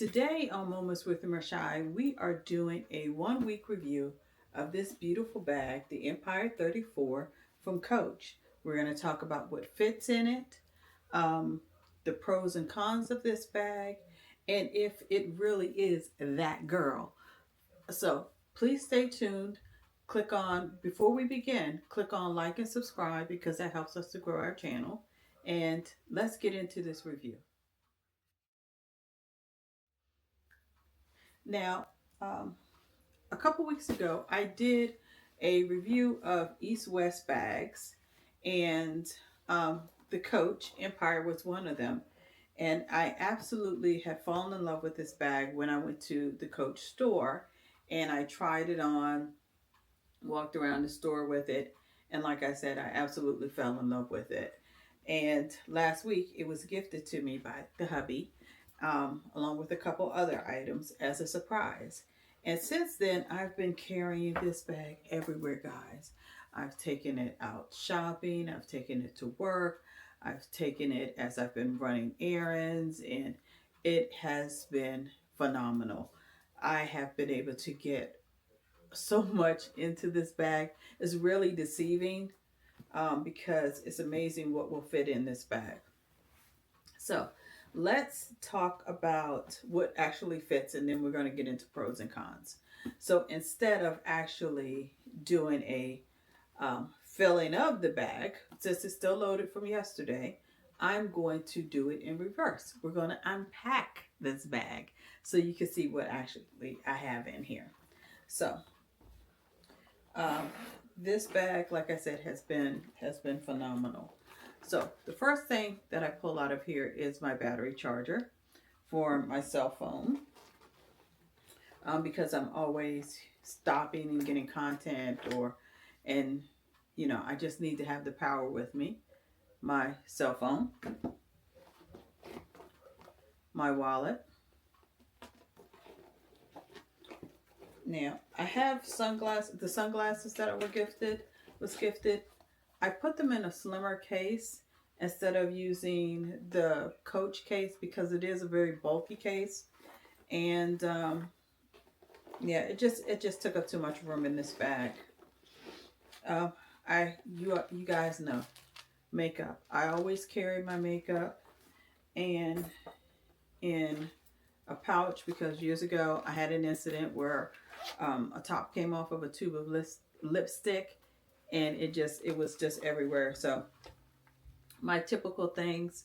Today on Moments with Rashai, we are doing a 1 week review of this beautiful bag, the Empire 34 from Coach. We're going to talk about what fits in it, um, the pros and cons of this bag, and if it really is that girl. So please stay tuned. Before we begin, click on like and subscribe because that helps us to grow our channel. And let's get into this review. Now, um, a couple weeks ago, I did a review of East West bags, and the Coach Empire was one of them. And I absolutely had fallen in love with this bag when I went to the Coach store and I tried it on, walked around the store with it, and like I said, I absolutely fell in love with it. And last week, it was gifted to me by the hubby, along with a couple other items as a surprise. And since then, I've been carrying this bag everywhere, guys. I've taken it out shopping, I've taken it to work, I've taken it as I've been running errands, and it has been phenomenal. I have been able to get so much into this bag. It's really deceiving because it's amazing what will fit in this bag. So let's talk about what actually fits, and then we're going to get into pros and cons. So instead of actually doing a filling of the bag, since it's still loaded from yesterday, I'm going to do it in reverse. We're going to unpack this bag so you can see what actually I have in here. So um, this bag, like I said, has been phenomenal. So the first thing that I pull out of here is my battery charger for my cell phone, because I'm always stopping and getting content, and I just need to have the power with me. My cell phone, my wallet. Now I have sunglasses. The sunglasses that was gifted. I put them in a slimmer case instead of using the Coach case because it is a very bulky case, and yeah, it just took up too much room in this bag. Uh, you guys know makeup. I always carry my makeup and in a pouch because years ago I had an incident where a top came off of a tube of lipstick, and it was just everywhere. So my typical things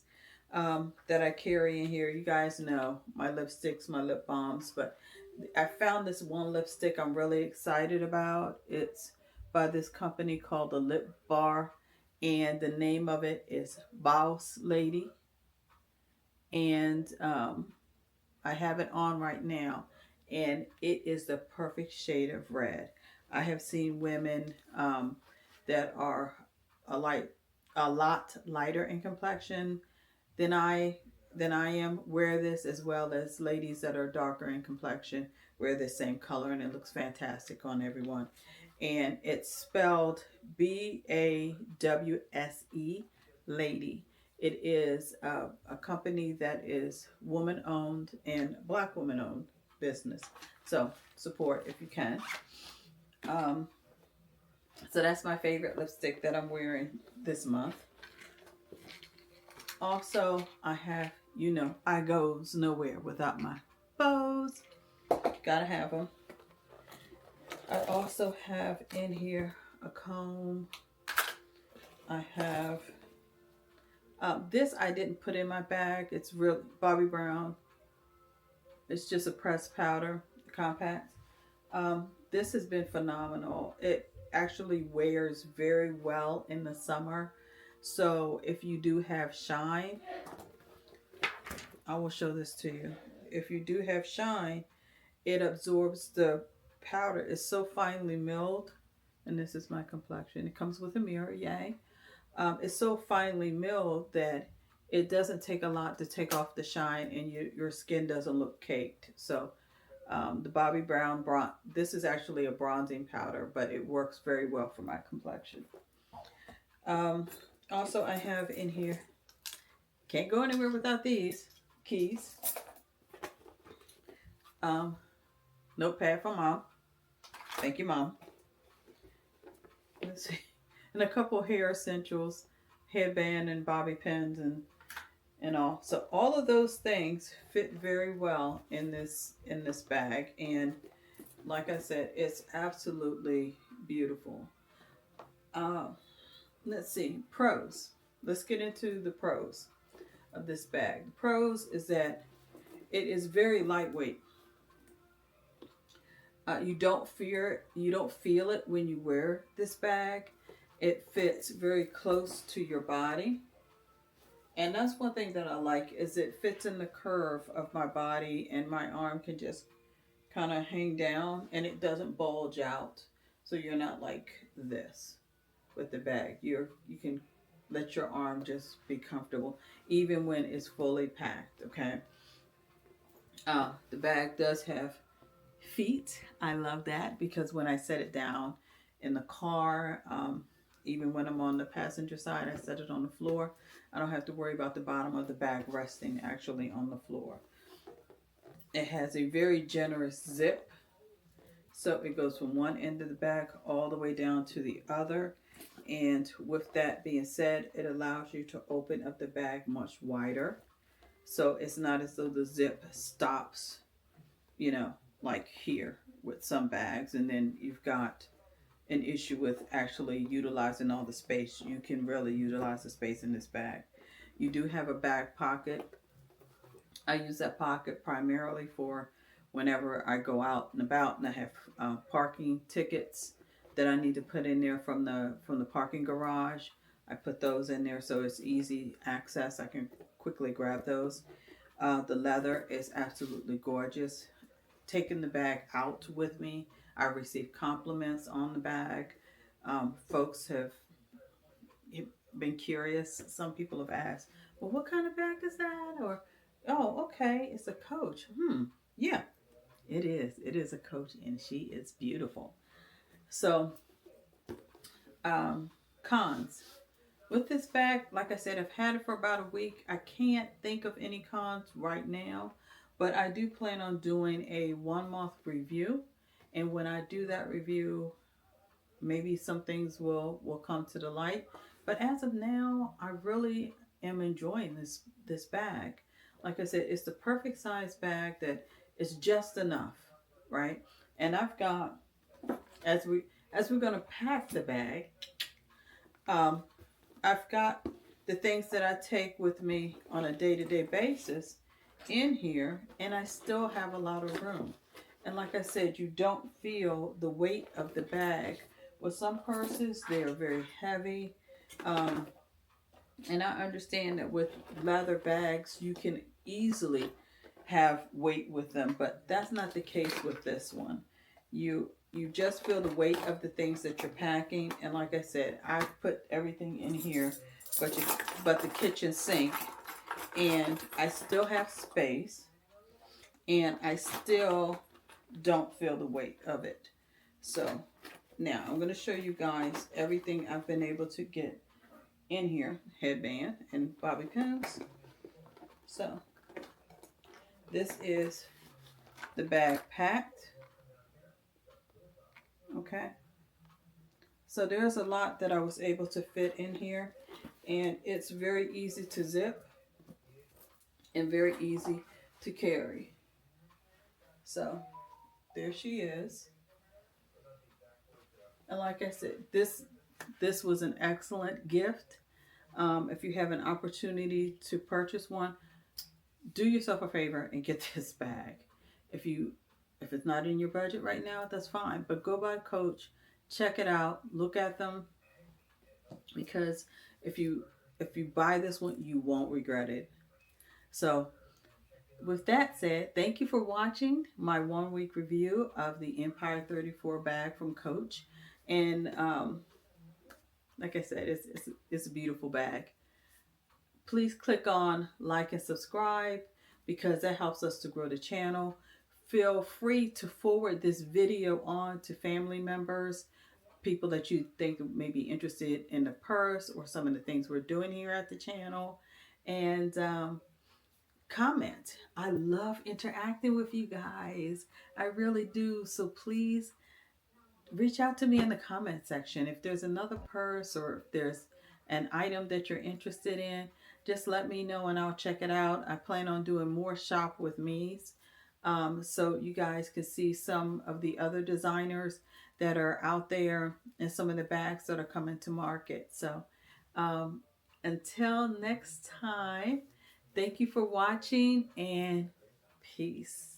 that I carry in here, you guys know my lipsticks, my lip balms, but I found this one lipstick I'm really excited about. It's by this company called the Lip Bar, and the name of it is Boss Lady, and I have it on right now, and it is the perfect shade of red. I have seen women that are a light, a lot lighter in complexion than I am wear this, as well as ladies that are darker in complexion wear the same color, and it looks fantastic on everyone. And it's spelled BAWSE Lady. It is a company that is woman owned and black woman owned business. So support if you can. Um, so that's my favorite lipstick that I'm wearing this month. Also, I have, I goes nowhere without my bows. Gotta have them. I also have in here a comb. I have this I didn't put in my bag. It's real Bobbi Brown. It's just a pressed powder, compact. This has been phenomenal. It actually wears very well in the summer. So if you do have shine, I will show this to you. If you do have shine, it absorbs the powder. It's so finely milled, and this is my complexion. It comes with a mirror, yay. It's so finely milled that it doesn't take a lot to take off the shine, and your skin doesn't look caked. So the Bobbi Brown this is actually a bronzing powder, but it works very well for my complexion. Also, I have in here, can't go anywhere without these keys. Um, Notepad for mom. Thank you, mom. Let's see. And a couple hair essentials, headband and bobby pins and all. So all of those things fit very well in this bag. And like I said, it's absolutely beautiful. Uh, let's see. Pros. Let's get into the pros of this bag. The pros is that it is very lightweight. You don't feel it when you wear this bag. It fits very close to your body. And that's one thing that I like is it fits in the curve of my body and my arm can just kind of hang down and it doesn't bulge out. So you're not like this with the bag. You can let your arm just be comfortable even when it's fully packed, okay? The bag does have feet. I love that because when I set it down in the car, even when I'm on the passenger side, I set it on the floor. I don't have to worry about the bottom of the bag resting actually on the floor. It has a very generous zip. So it goes from one end of the bag all the way down to the other. And with that being said, it allows you to open up the bag much wider. So it's not as though the zip stops, you know, like here with some bags. And then you've got an issue with actually utilizing all the space. You can really utilize the space in this bag. You do have a back pocket. I use that pocket primarily for whenever I go out and about and I have parking tickets that I need to put in there from the parking garage. I put those in there so it's easy access. I can quickly grab those. The leather is absolutely gorgeous. Taking the bag out with me, I received compliments on the bag. Folks have been curious. Some people have asked, well, what kind of bag is that? Or, oh, okay, it's a Coach. Yeah, it is. It is a Coach, and she is beautiful. So, cons. With this bag, like I said, I've had it for about a week. I can't think of any cons right now, but I do plan on doing a 1 month review. And when I do that review, maybe some things will come to the light. But as of now, I really am enjoying this bag. Like I said, it's the perfect size bag that is just enough, right? And I've got as we're gonna pack the bag, um, I've got the things that I take with me on a day-to-day basis in here, and I still have a lot of room. And like I said, you don't feel the weight of the bag. With some purses, they are very heavy. Um, and I understand that with leather bags, you can easily have weight with them, but that's not the case with this one. You just feel the weight of the things that you're packing. And like I said, I've put everything in here but the kitchen sink. And I still have space. And I still don't feel the weight of it. So now I'm going to show you guys everything I've been able to get in here. Headband and bobby pins. So this is the bag packed. Okay. So there's a lot that I was able to fit in here. And it's very easy to zip and very easy to carry. So there she is. And like I said, this was an excellent gift. If you have an opportunity to purchase one, do yourself a favor and get this bag. If it's not in your budget right now, that's fine. But go by Coach, check it out, look at them, because if you buy this one, you won't regret it. So with that said, thank you for watching my 1 week review of the Empire 34 bag from Coach. And like I said, it's a beautiful bag. Please click on like and subscribe because that helps us to grow the channel. Feel free to forward this video on to family members, people that you think may be interested in the purse or some of the things we're doing here at the channel. And comment. I love interacting with you guys. I really do. So please reach out to me in the comment section. If there's another purse or if there's an item that you're interested in, just let me know and I'll check it out. I plan on doing more shop with me's, so you guys can see some of the other designers that are out there and some of the bags that are coming to market. So um, until next time, thank you for watching and peace.